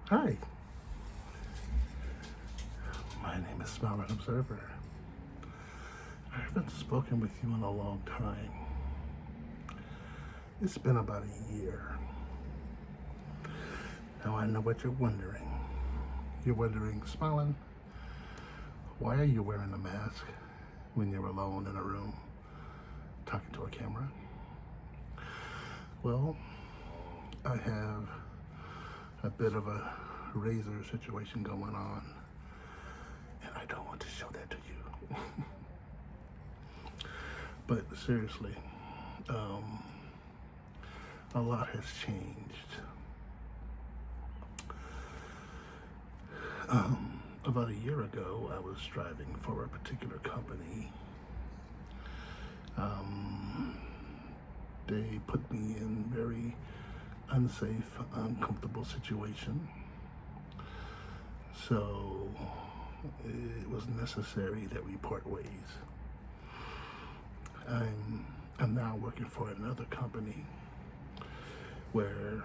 Hi, my name is Smilin Observer. I haven't spoken with you in a long time. It's been about a year. Now I know what you're wondering. You're wondering, Smilin, why are you wearing a mask when you're alone in a room talking to a camera? Well, I have a bit of a razor situation going on, and I don't want to show that to you. But seriously, a lot has changed. About a year ago, I was driving for a particular company. They put me in very unsafe, uncomfortable situation. So it was necessary that we part ways. I'm now working for another company where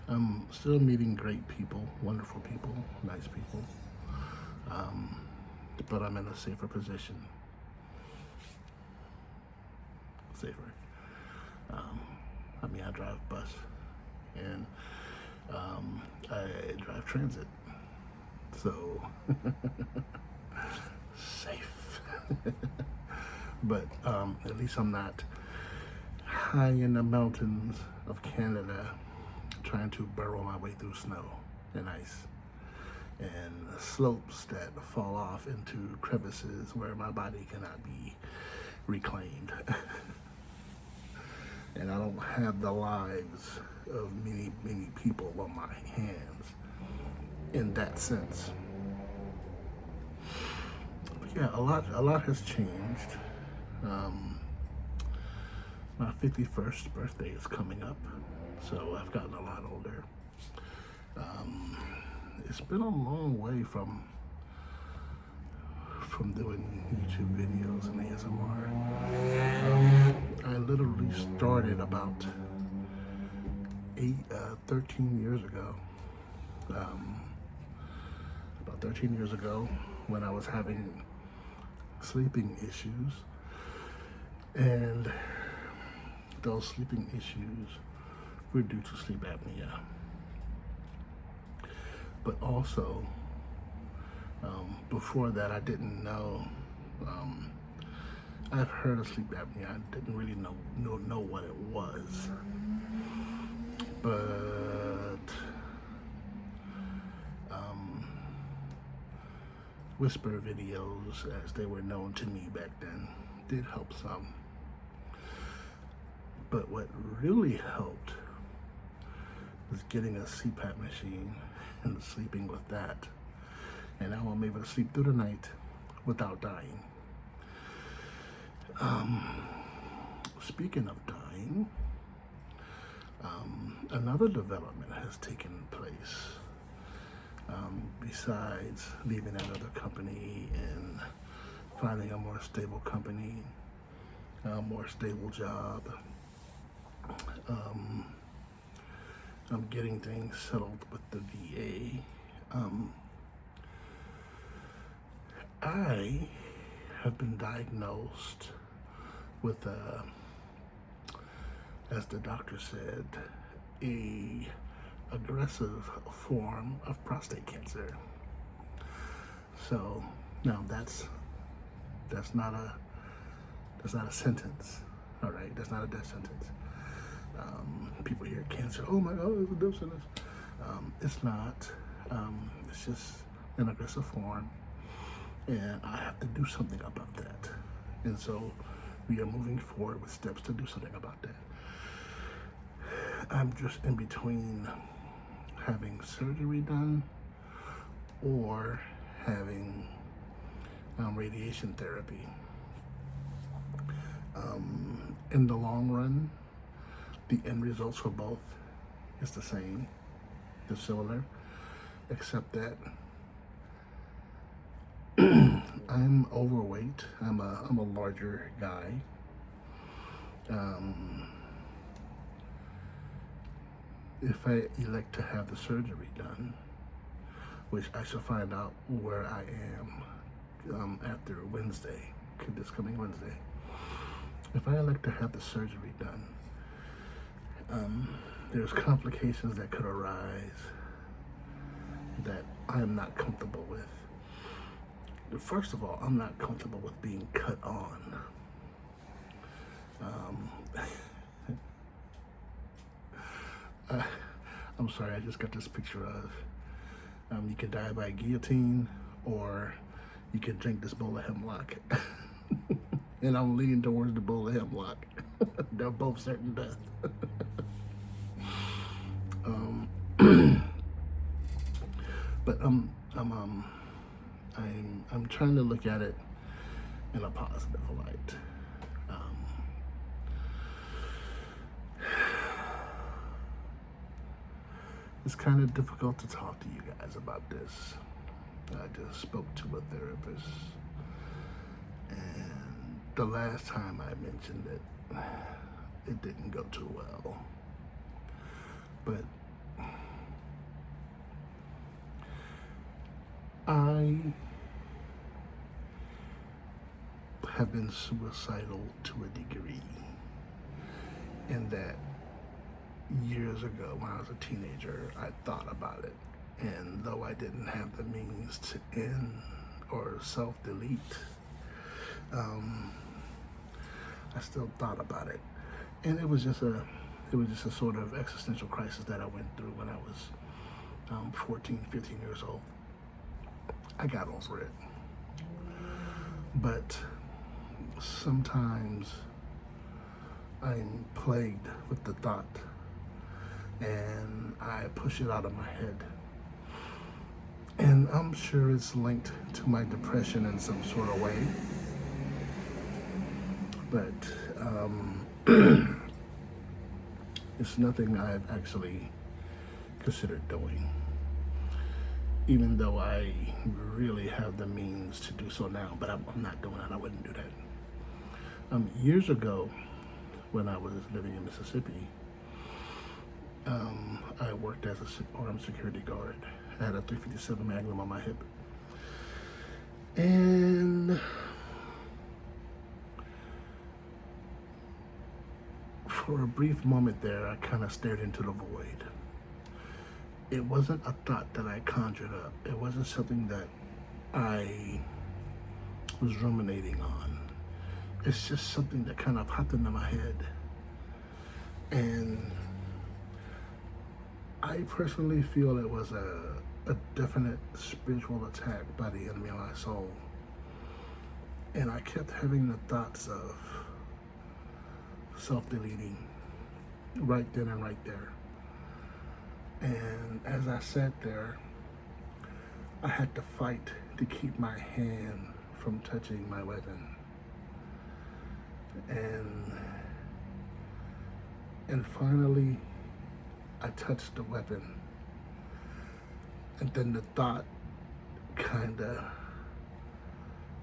I'm still meeting great people, wonderful people, nice people, but I'm in a safer position. Safer. I drive bus and I drive transit, so safe. But at least I'm not high in the mountains of Canada trying to burrow my way through snow and ice and slopes that fall off into crevices where my body cannot be reclaimed. And I don't have the lives of many, many people on my hands in that sense. But yeah, a lot has changed. My 51st birthday is coming up, so I've gotten a lot older. It's been a long way from doing YouTube videos and ASMR. I literally started about 13 years ago. About 13 years ago, when I was having sleeping issues, and those sleeping issues were due to sleep apnea. But also, before that, I didn't know. I've heard of sleep apnea. I didn't really know what it was. But whisper videos, as they were known to me back then, did help some. But what really helped was getting a CPAP machine and sleeping with that. And now I'm able to sleep through the night without dying. Speaking of dying, another development has taken place. Besides leaving another company and finding a more stable company, a more stable job, I'm getting things settled with the VA. I have been diagnosed with as the doctor said, a aggressive form of prostate cancer. So now that's not a sentence. All right, that's not a death sentence. People hear cancer, oh my God, it's a death sentence. It's not. It's just an aggressive form, and I have to do something about that. And so we are moving forward with steps to do something about that. I'm just in between having surgery done or having radiation therapy. In the long run, the end results for both is the same, they're similar, except that I'm overweight. I'm a larger guy. if I elect to have the surgery done, which I shall find out where I am after Wednesday, this coming Wednesday. If I elect to have the surgery done, there's complications that could arise that I'm not comfortable with. First of all, I'm not comfortable with being cut on. I'm sorry, I just got this picture of you can die by guillotine or you can drink this bowl of hemlock. And I'm leaning towards the bowl of hemlock. They're both certain death. But I'm trying to look at it in a positive light. It's kind of difficult to talk to you guys about this. I just spoke to a therapist, and the last time I mentioned it, it didn't go too well. But I have been suicidal to a degree, in that years ago when I was a teenager, I thought about it. And though I didn't have the means to end or self-delete, I still thought about it. And it was just a sort of existential crisis that I went through when I was 14, 15 years old. I got over it. But sometimes I'm plagued with the thought, and I push it out of my head. And I'm sure it's linked to my depression in some sort of way. But it's nothing I've actually considered doing, even though I really have the means to do so now. But I'm not doing it. I wouldn't do that. Years ago, when I was living in Mississippi, I worked as a armed security guard. I had a .357 Magnum on my hip. And for a brief moment there, I kind of stared into the void. It wasn't a thought that I conjured up. It wasn't something that I was ruminating on. It's just something that kind of popped into my head. And I personally feel it was a definite spiritual attack by the enemy of my soul. And I kept having the thoughts of self-deleting right then and right there. And as I sat there, I had to fight to keep my hand from touching my weapon. And finally, I touched the weapon. And then the thought kind of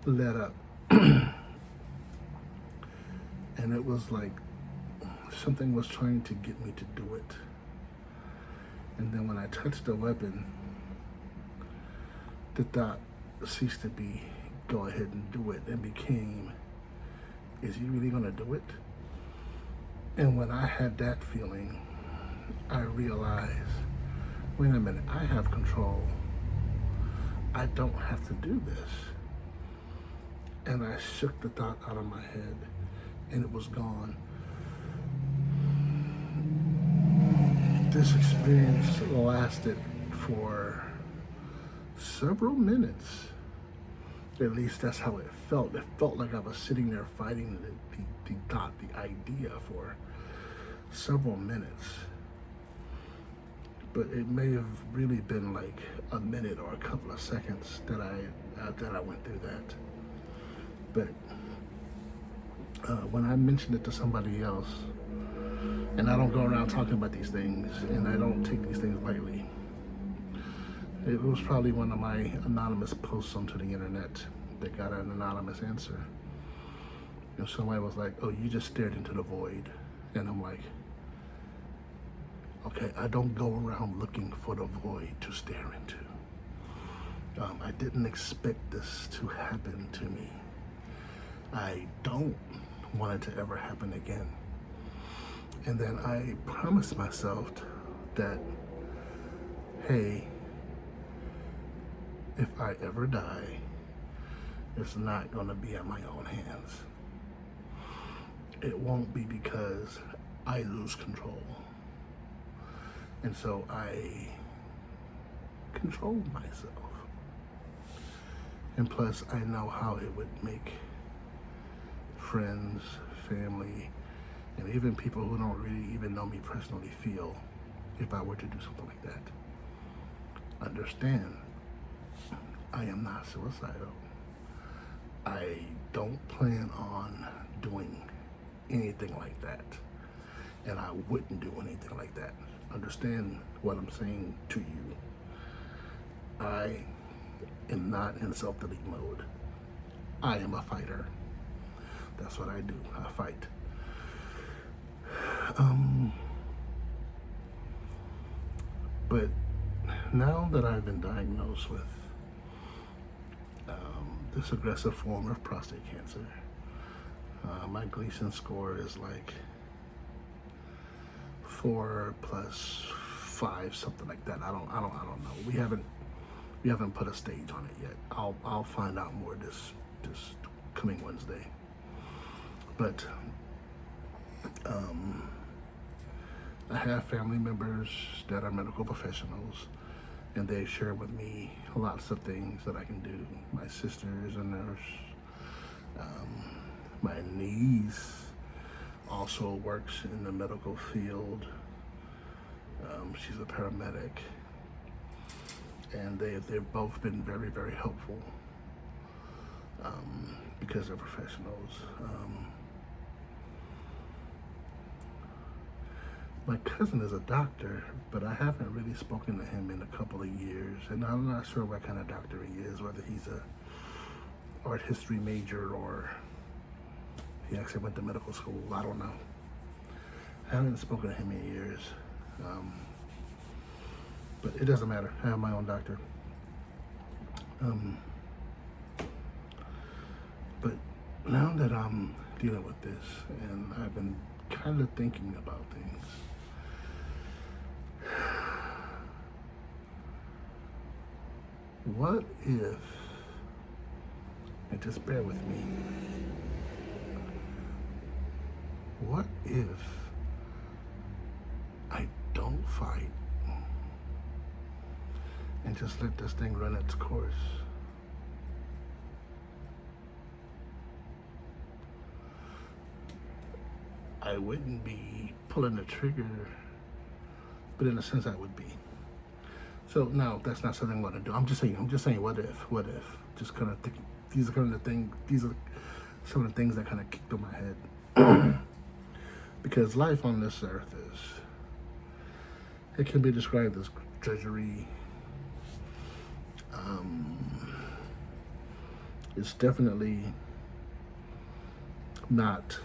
let up. And it was like something was trying to get me to do it. And then when I touched the weapon, the thought ceased to be, go ahead and do it, and became, is he really gonna do it? And when I had that feeling, I realized, wait a minute, I have control. I don't have to do this. And I shook the thought out of my head, and it was gone. This experience lasted for several minutes. At least that's how it felt. It felt like I was sitting there fighting the thought, the idea for several minutes. But it may have really been like a minute or a couple of seconds that I went through that. But when I mentioned it to somebody else, and I don't go around talking about these things, and I don't take these things lightly. It was probably one of my anonymous posts onto the internet that got an anonymous answer. And somebody was like, oh, you just stared into the void. And I'm like, Okay, I don't go around looking for the void to stare into. I didn't expect this to happen to me. I don't want it to ever happen again. And then I promised myself that, hey, if I ever die, it's not going to be at my own hands. It won't be because I lose control. And so I control myself. And plus, I know how it would make friends, family, and even people who don't really even know me personally feel if I were to do something like that. Understand, I am not suicidal. I don't plan on doing anything like that. And I wouldn't do anything like that. Understand what I'm saying to you. I am not in self-delete mode. I am a fighter. That's what I do. I fight. But now that I've been diagnosed with this aggressive form of prostate cancer, my Gleason score is like 4 plus 5, something like that. I don't know. We haven't put a stage on it yet. I'll find out more this coming Wednesday. But I have family members that are medical professionals, and they share with me lots of things that I can do. My sister is a nurse. My niece also works in the medical field. She's a paramedic, and they've both been very, very helpful because they're professionals. My cousin is a doctor, but I haven't really spoken to him in a couple of years, and I'm not sure what kind of doctor he is, whether he's a art history major or he actually went to medical school. I don't know. I haven't spoken to him in years, but it doesn't matter. I have my own doctor. But now that I'm dealing with this, and I've been kind of thinking about things, what if, and just bear with me, what if I don't fight and just let this thing run its course? I wouldn't be pulling the trigger, but in a sense I would be. So no, that's not something I want to do. I'm just saying, what if? Just kind of think. These are some of the things that kind of kicked in my head. Because life on this earth it can be described as drudgery. It's definitely not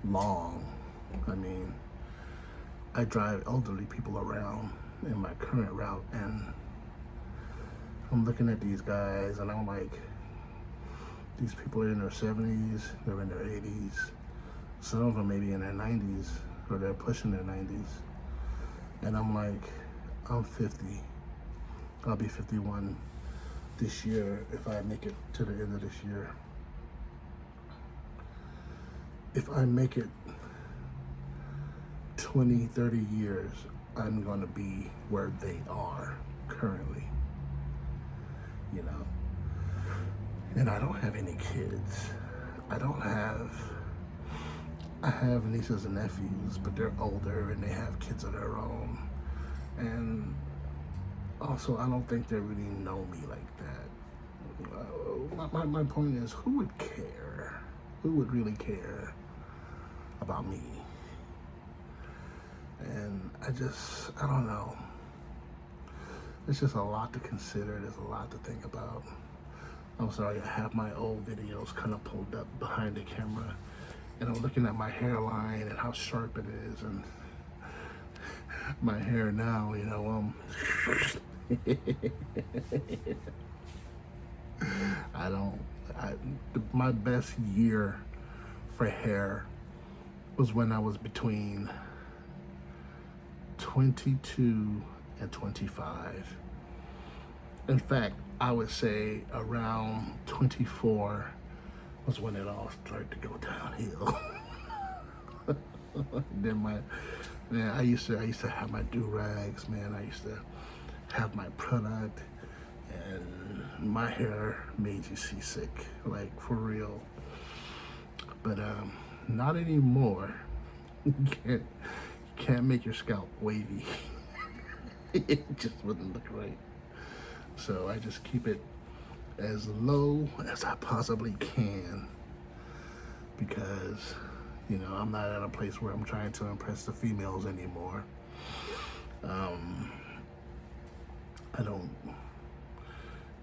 long. I mean, I drive elderly people around in my current route, and I'm looking at these guys and I'm like, these people are in their 70s, they're in their 80s, some of them maybe in their 90s, or they're pushing their 90s, and I'm like, I'm 50, I'll be 51 this year if I make it to the end of this year. If I make it 20, 30 years, I'm gonna be where they are currently, you know? And I don't have any kids. I have nieces and nephews, but they're older and they have kids of their own. And also, I don't think they really know me like that. My point is, who would care? Who would really care about me? And I don't know. It's just a lot to consider. There's a lot to think about. I'm sorry, I have my old videos kind of pulled up behind the camera, and I'm looking at my hairline and how sharp it is, and my hair now, I don't, my best year for hair was when I was between 22 and 25. In fact, I would say around 24 was when it all started to go downhill. Then I used to have my do-rags, man. I used to have my product, and my hair made you seasick, like for real. But not anymore. You can't make your scalp wavy. It just wouldn't look right. So I just keep it as low as I possibly can, because I'm not at a place where I'm trying to impress the females anymore. I don't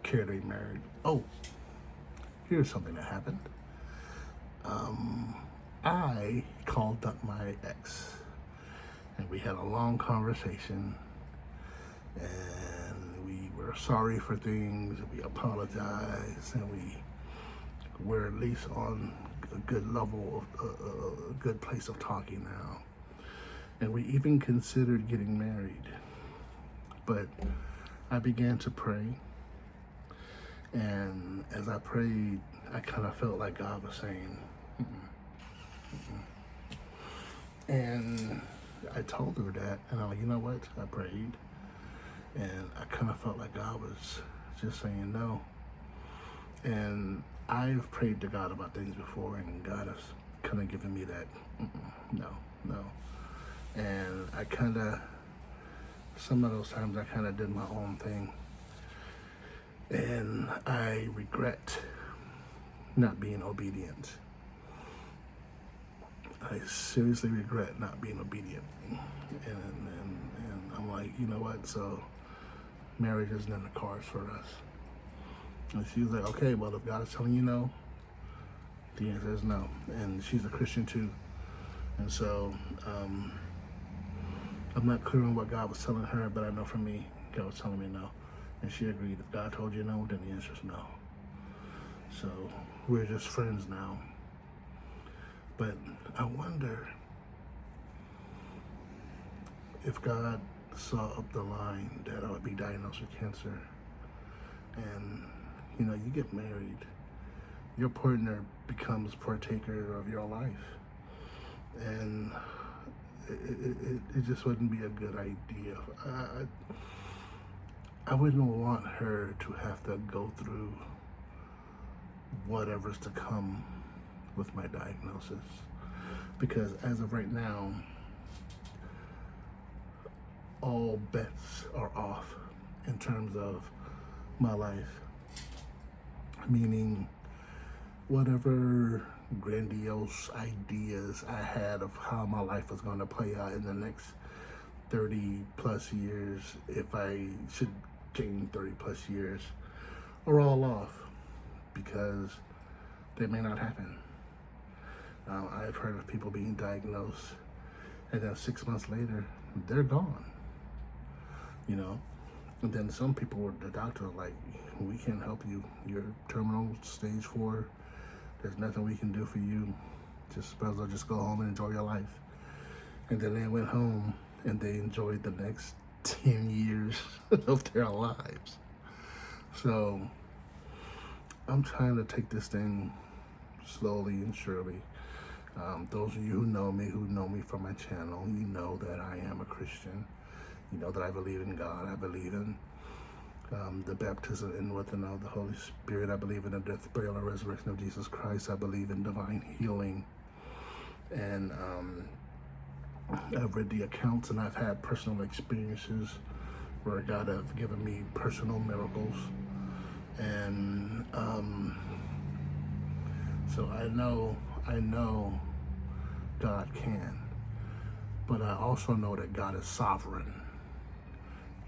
care to be married. Oh, here's something that happened. I called up my ex, and we had a long conversation, and we were sorry for things, and we apologized, and we were at least on a good level, a good place of talking now. And we even considered getting married. But I began to pray, and as I prayed, I kind of felt like God was saying, and I told her that, and I'm like, you know what? I prayed, and I kind of felt like God was just saying no. And I've prayed to God about things before, and God has kind of given me that, no. And I some of those times I kind of did my own thing. And I regret not being obedient. I seriously regret not being obedient. And I'm like, you know what? So marriage isn't in the cards for us. And she was like, okay, well, if God is telling you no, the answer is no. And she's a Christian too. And so I'm not clear on what God was telling her, but I know for me, God was telling me no. And she agreed. If God told you no, then the answer is no. So we're just friends now. But I wonder if God saw up the line that I would be diagnosed with cancer, and you get married, your partner becomes partaker of your life, and it just wouldn't be a good idea. I wouldn't want her to have to go through whatever's to come with my diagnosis, because as of right now, all bets are off in terms of my life, meaning whatever grandiose ideas I had of how my life was going to play out in the next 30 plus years, if I should gain 30 plus years, are all off, because they may not happen. I've heard of people being diagnosed, and then 6 months later, they're gone. And then some people were, the doctor, like, we can't help you. You're terminal stage 4. There's nothing we can do for you. Just go home and enjoy your life. And then they went home and they enjoyed the next 10 years of their lives. So I'm trying to take this thing slowly and surely. Those of you who know me from my channel, you know that I am a Christian. You know that I believe in God. I believe in the baptism in with and of the Holy Spirit. I believe in the death, burial, and resurrection of Jesus Christ. I believe in divine healing. And I've read the accounts, and I've had personal experiences where God has given me personal miracles. And so I know God can. But I also know that God is sovereign.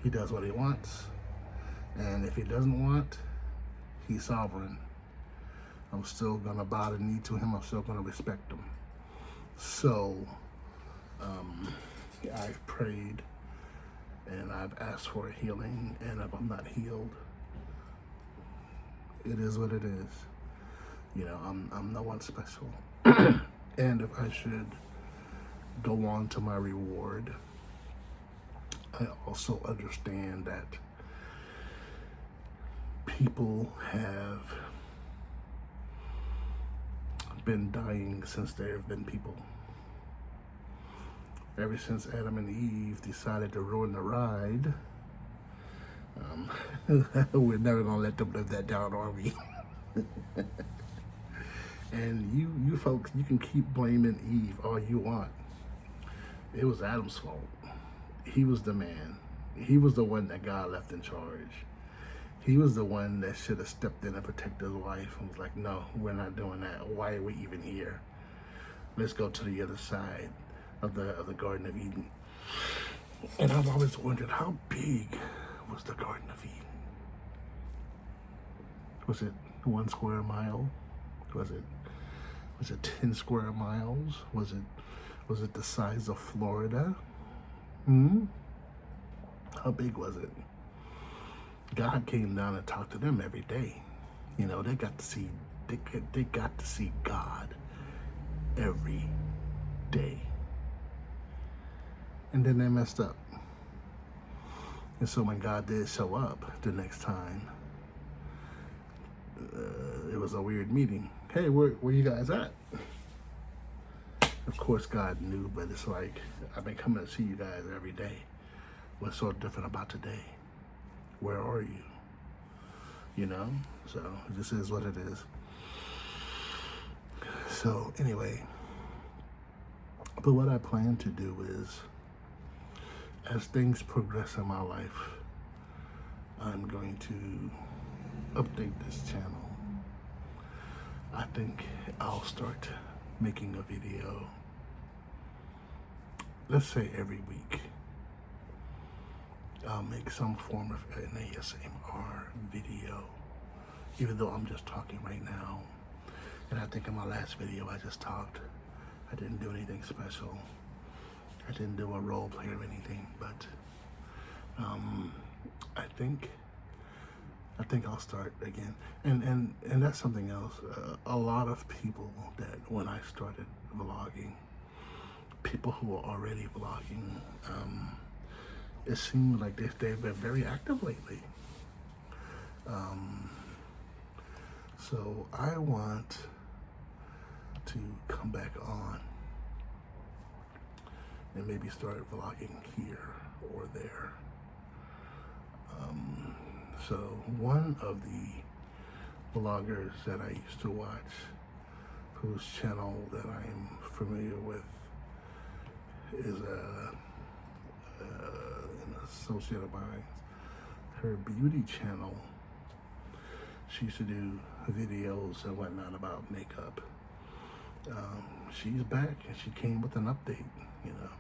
He does what he wants. And if he doesn't want, he's sovereign. I'm still going to bow the knee to him. I'm still going to respect him. So I've prayed I've asked for a healing, and if I'm not healed, it is what it is. You know, I'm no one special. And if I should go on to my reward, I also understand that people have been dying since there have been people. Ever since Adam and Eve decided to ruin the ride, we're never gonna let them live that down, are we? And you folks, you can keep blaming Eve all you want. It was Adam's fault. He was the man. He was the one that God left in charge. He was the one that should have stepped in and protected his wife and was like, no, we're not doing that. Why are we even here? Let's go to the other side of the Garden of Eden. And I've always wondered, how big was the Garden of Eden? Was it 1 square mile? Was it 10 square miles? Was it the size of Florida? How big was it? God came down and talked to them every day. You know, they got to see God every day. And then they messed up. And so when God did show up the next time, it was a weird meeting. Hey, where you guys at? Of course God knew, but it's like, I've been coming to see you guys every day. What's so different about today? Where are you? You know? So this is what it is. So anyway, but what I plan to do is, as things progress in my life, I'm going to update this channel. I think I'll start making a video, let's say every week. I'll make some form of an ASMR video, even though I'm just talking right now. And I think in my last video I just talked. I didn't do anything special. I didn't do a role play or anything, but I think I'll start again. And that's something else. A lot of people that when I started vlogging, people who are already vlogging, it seemed like they've been very active lately. So I want to come back on and maybe start vlogging here or there. So one of the vloggers that I used to watch, whose channel that I'm familiar with, is an associate of mine. Her beauty channel, she used to do videos and whatnot about makeup. She's back and she came with an update, you know.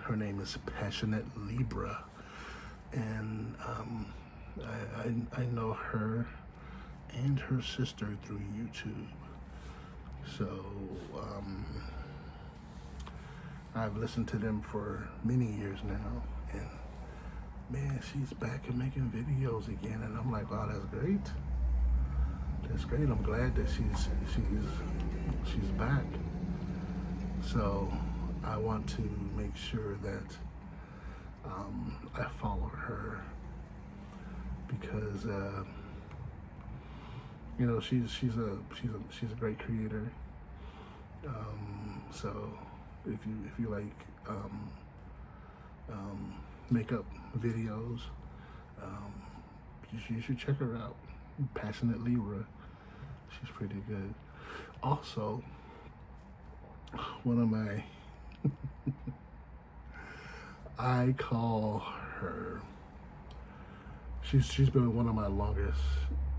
Her name is Passionate Libra, and I know her and her sister through YouTube. So I've listened to them for many years now, and man, she's back and making videos again, and I'm like, wow, that's great. That's great. I'm glad that she's back. So I want to make sure that I follow her, because you know, she's a great creator. So if you like makeup videos, you should check her out. Passionate Libra. She's pretty good. Also, one of my I call her, she's been one of my longest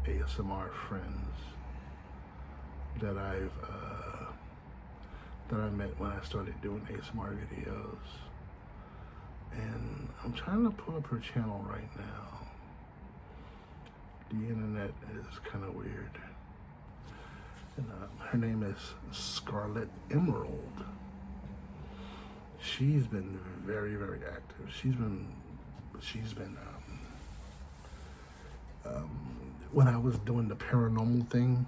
ASMR friends that I met when I started doing ASMR videos. And I'm trying to pull up her channel right now. The internet is kind of weird. And her name is Scarlet Emerald. she's been very, very active. She's been when I was doing the paranormal thing,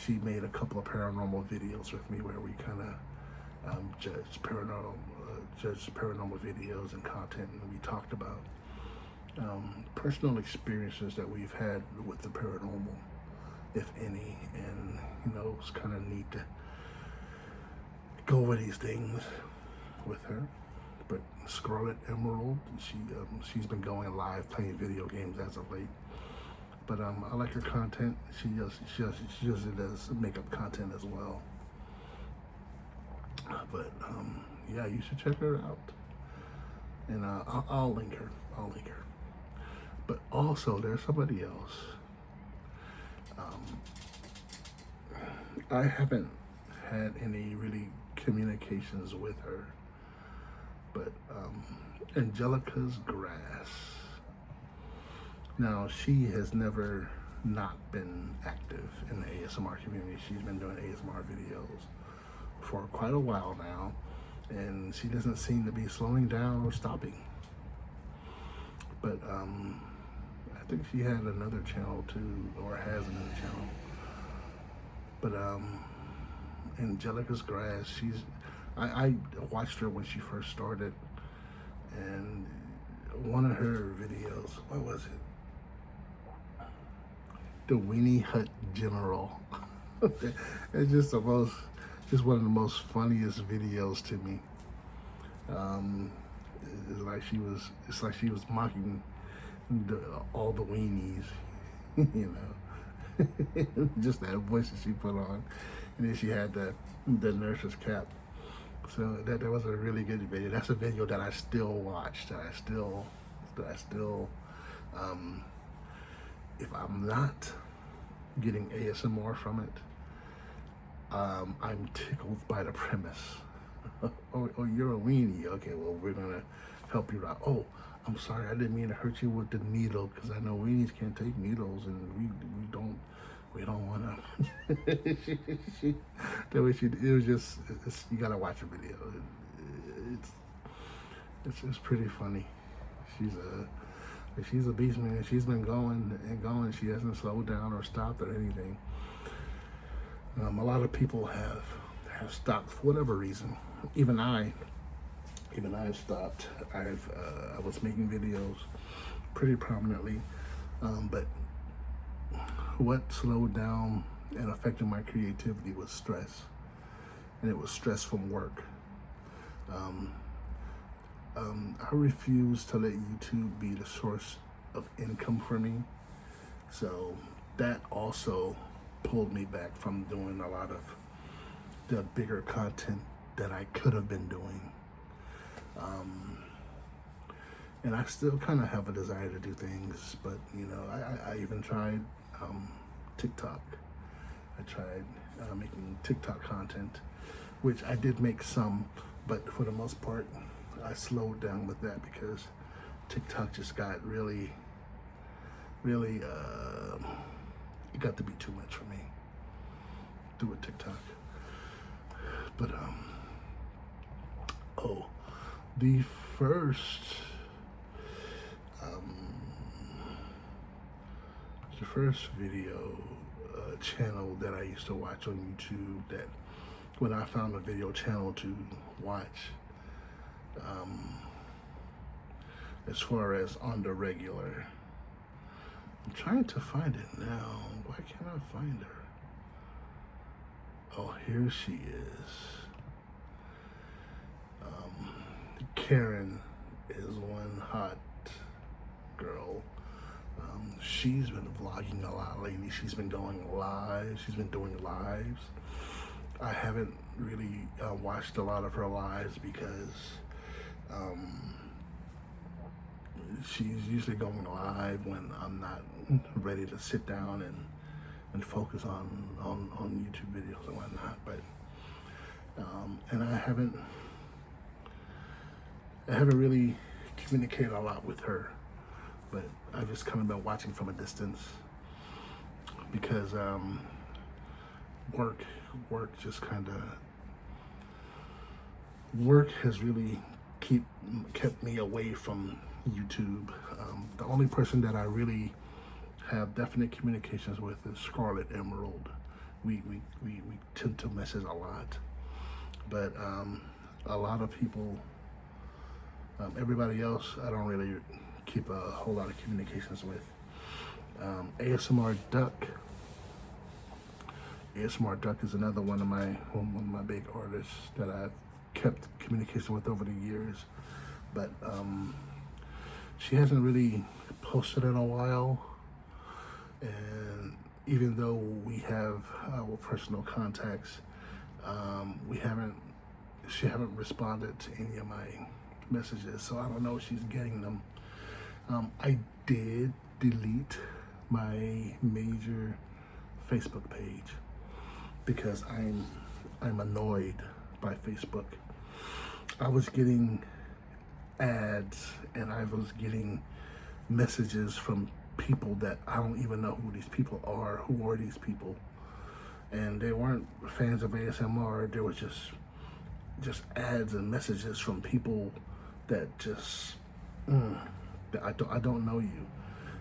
she made a couple of paranormal videos with me where we kind of judged paranormal videos and content, and we talked about personal experiences that we've had with the paranormal, if any. And it's kind of neat to go over these things with her. But Scarlet Emerald, she's been going live playing video games as of late. But I like her content. She usually does makeup content as well. But yeah, you should check her out. And I'll link her. But also, there's somebody else. I haven't had any really communications with her, but Angelica's Grass. Now, she has never not been active in the ASMR community. She's been doing ASMR videos for quite a while now, and she doesn't seem to be slowing down or stopping. But I think she had another channel too, or has another channel. But Angelica's Grass, I watched her when she first started, and one of her videos, what was it? The Weenie Hut General. It's just one of the most funniest videos to me. It's like she was mocking all the weenies, just that voice that she put on, and then she had the nurse's cap. So that was a really good video. That's a video that I still watch. That I still, if I'm not getting ASMR from it, I'm tickled by the premise. Oh, you're a weenie. Okay, well, we're gonna help you out. Oh, I'm sorry, I didn't mean to hurt you with the needle, because I know weenies can't take needles, and we don't want to. That way it was just, you gotta watch a video. It's pretty funny. She's a beast, man. She's been going and going. She hasn't slowed down or stopped or anything. A lot of people have stopped for whatever reason. Even I stopped. I was making videos pretty prominently, but what slowed down and affected my creativity was stress, and it was stress from work. I refuse to let YouTube be the source of income for me, so that also pulled me back from doing a lot of the bigger content that I could have been doing. And I still kind of have a desire to do things, but I even tried TikTok. I tried making TikTok content, which I did make some, but for the most part, I slowed down with that because TikTok just got really, it got to be too much for me to do a TikTok. But the first video channel that I used to watch on YouTube, that when I found a video channel to watch, as far as on the regular, I'm trying to find it now. Why can't I find her? Oh, here she is. Karen is one hot girl. She's been vlogging a lot lately. She's been going live. She's been doing lives. I haven't really watched a lot of her lives because she's usually going live when I'm not ready to sit down and focus on YouTube videos and whatnot. But and I haven't really communicated a lot with her, but I've just kind of been watching from a distance because work just kind of work has really kept me away from YouTube. The only person that I really have definite communications with is Scarlet Emerald. We tend to message a lot, but a lot of people, everybody else, I don't really keep a whole lot of communications with. ASMR Duck. ASMR Duck is another one of my big artists that I've kept communication with over the years, but she hasn't really posted in a while, and even though we have our personal contacts, she haven't responded to any of my messages, so I don't know if she's getting them. I did delete my major Facebook page because I'm annoyed by Facebook. I was getting ads and I was getting messages from people that I don't even know who these people are. Who are these people? And they weren't fans of ASMR. There was just ads and messages from people that just that I don't know you.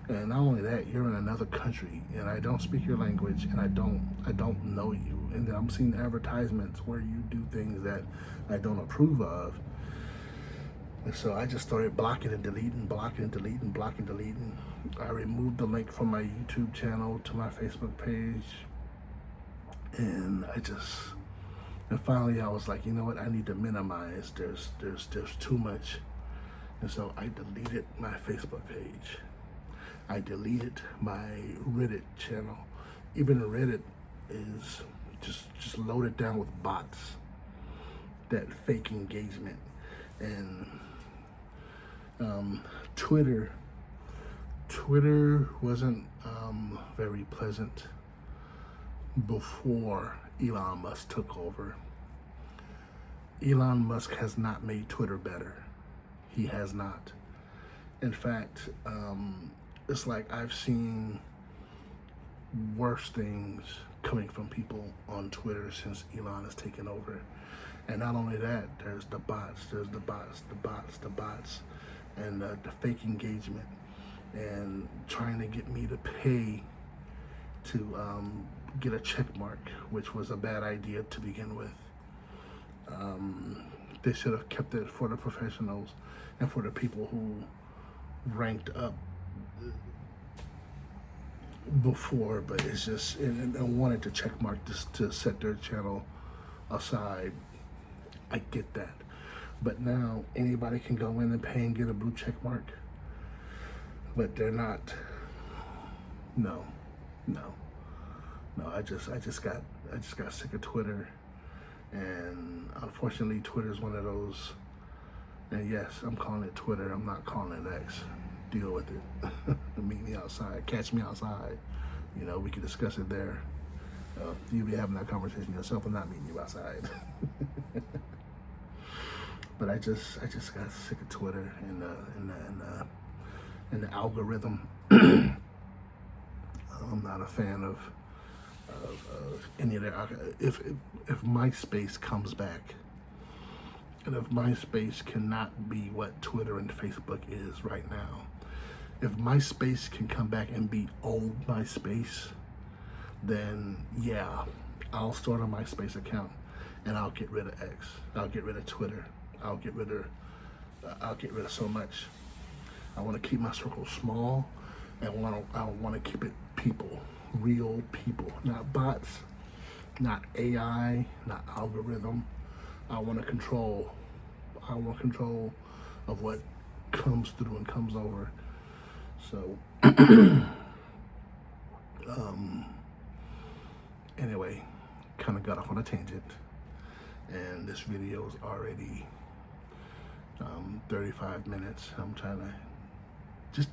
And not only that, you're in another country and I don't speak your language and I don't know you. And then I'm seeing advertisements where you do things that I don't approve of. And so I just started blocking and deleting, blocking and deleting, blocking and deleting. I removed the link from my YouTube channel to my Facebook page. And finally I was like, you know what, I need to minimize. There's too much. And so I deleted my Facebook page. I deleted my Reddit channel. Even Reddit is just loaded down with bots, that fake engagement. And Twitter wasn't very pleasant before Elon Musk took over. Elon Musk has not made Twitter better. He has not. In fact, it's like I've seen worse things coming from people on Twitter since Elon has taken over. And not only that, there's the bots, and the fake engagement, and trying to get me to pay to get a check mark, which was a bad idea to begin with. They should have kept it for the professionals and for the people who ranked up before, but it's just, and wanted to check mark this to set their channel aside. I get that. But now anybody can go in and pay and get a blue check mark. But they're not. No. I just got sick of Twitter. And unfortunately Twitter is one of those, and yes, I'm calling it Twitter, I'm not calling it X. Deal with it. Meet me outside, catch me outside. You know, we can discuss it there. You'll be having that conversation yourself and not meeting you outside. But I just got sick of Twitter and the algorithm. I'm not a fan of any of that. If MySpace comes back, and if MySpace cannot be what Twitter and Facebook is right now, if MySpace can come back and be old MySpace, then yeah, I'll start a MySpace account and I'll get rid of X. I'll get rid of Twitter. I'll get rid of so much. I want to keep my circle small, and I want to keep it people, real people, not bots, not AI, not algorithm. I want control of what comes through and comes over. So anyway, kind of got off on a tangent, and this video is already 35 minutes. I'm trying to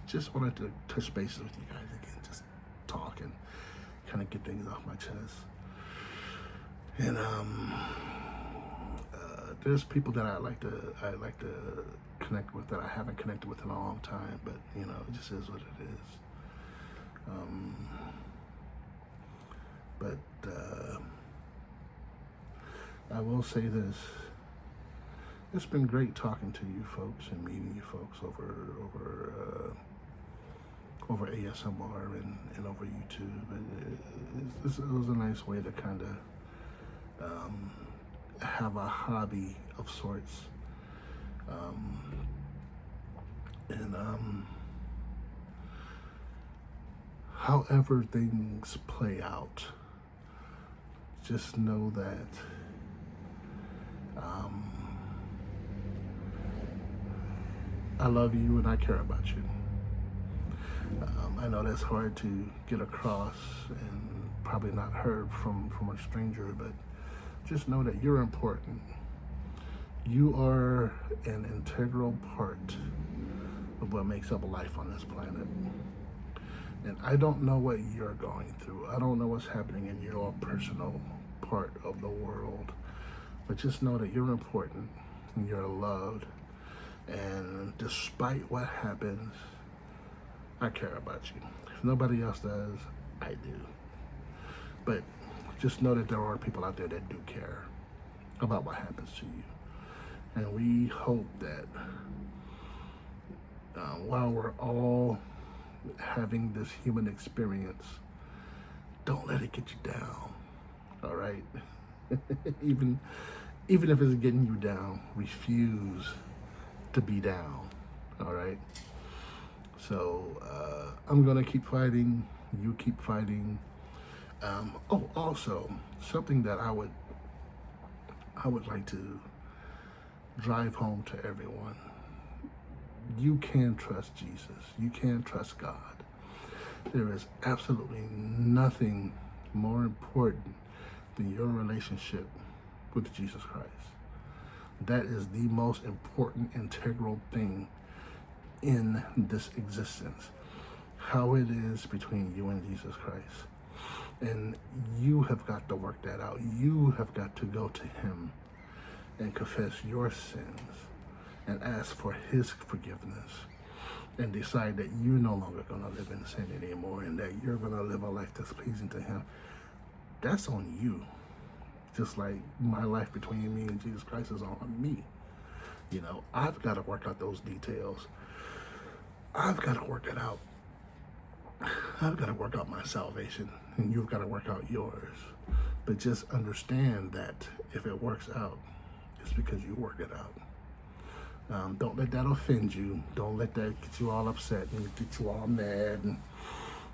just wanted to touch bases with you guys again, just talk and kind of get things off my chest. And there's people that I like to connect with that I haven't connected with in a long time, but you know, it just is what it is. But I will say this: it's been great talking to you folks and meeting you folks over ASMR and over YouTube. It was a nice way to kind of have a hobby of sorts. And however things play out, just know that I love you and I care about you. I know that's hard to get across and probably not heard from a stranger, but just know that you're important. You are an integral part of what makes up life on this planet. And I don't know what you're going through. I don't know what's happening in your personal part of the world. But just know that you're important and you're loved. And despite what happens, I care about you. If nobody else does, I do. But just know that there are people out there that do care about what happens to you. And we hope that while we're all having this human experience, don't let it get you down, all right? even if it's getting you down, refuse to be down, all right? So I'm gonna keep fighting, you keep fighting. Also, something that I would like to drive home to everyone. You can trust Jesus. You can trust God. There is absolutely nothing more important than your relationship with Jesus Christ. That is the most important, integral thing in this existence. How it is between you and Jesus Christ. And you have got to work that out. You have got to go to Him and confess your sins and ask for His forgiveness and decide that you're no longer going to live in sin anymore and that you're going to live a life that's pleasing to Him. That's on you. Just like my life between me and Jesus Christ is on me. You know, I've got to work out those details. I've got to work it out. I've got to work out my salvation, and you've got to work out yours. But just understand that if it works out, it's because you work it out. Don't let that offend you. Don't let that get you all upset and get you all mad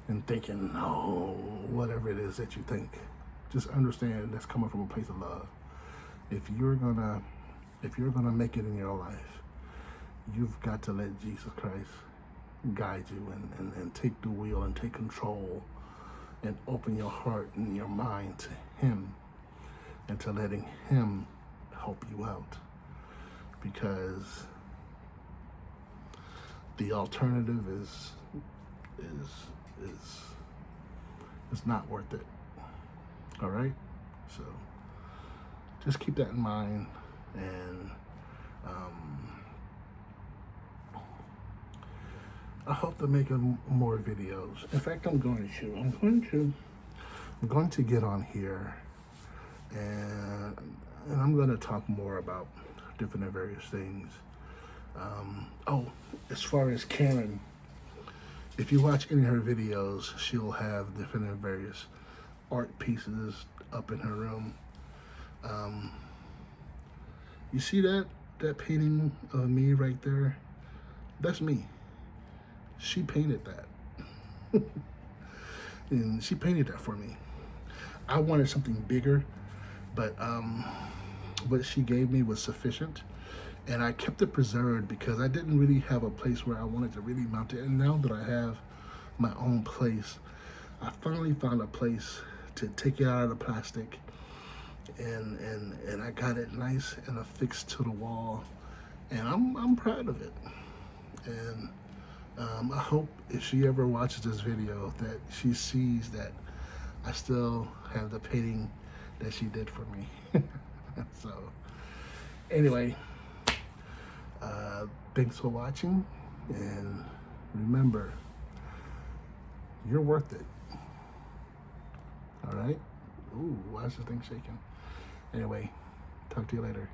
and thinking, oh, whatever it is that you think. Just understand that's coming from a place of love. If you're gonna make it in your life, you've got to let Jesus Christ guide you and take the wheel and take control and open your heart and your mind to Him and to letting Him help you out, because the alternative is not worth it. All right, so just keep that in mind, and I hope to make more videos. In fact, I'm going to get on here and I'm going to talk more about different and various things. As far as Karen, if you watch any of her videos, she'll have different and various art pieces up in her room. You see that painting of me right there? That's me. She painted that. And she painted that for me. I wanted something bigger, but what she gave me was sufficient. And I kept it preserved because I didn't really have a place where I wanted to really mount it. And now that I have my own place, I finally found a place to take it out of the plastic, and I got it nice and affixed to the wall, and I'm proud of it. And I hope if she ever watches this video that she sees that I still have the painting that she did for me. So anyway, thanks for watching, and remember, you're worth it. All right? Ooh, why is this thing shaking? Anyway, talk to you later.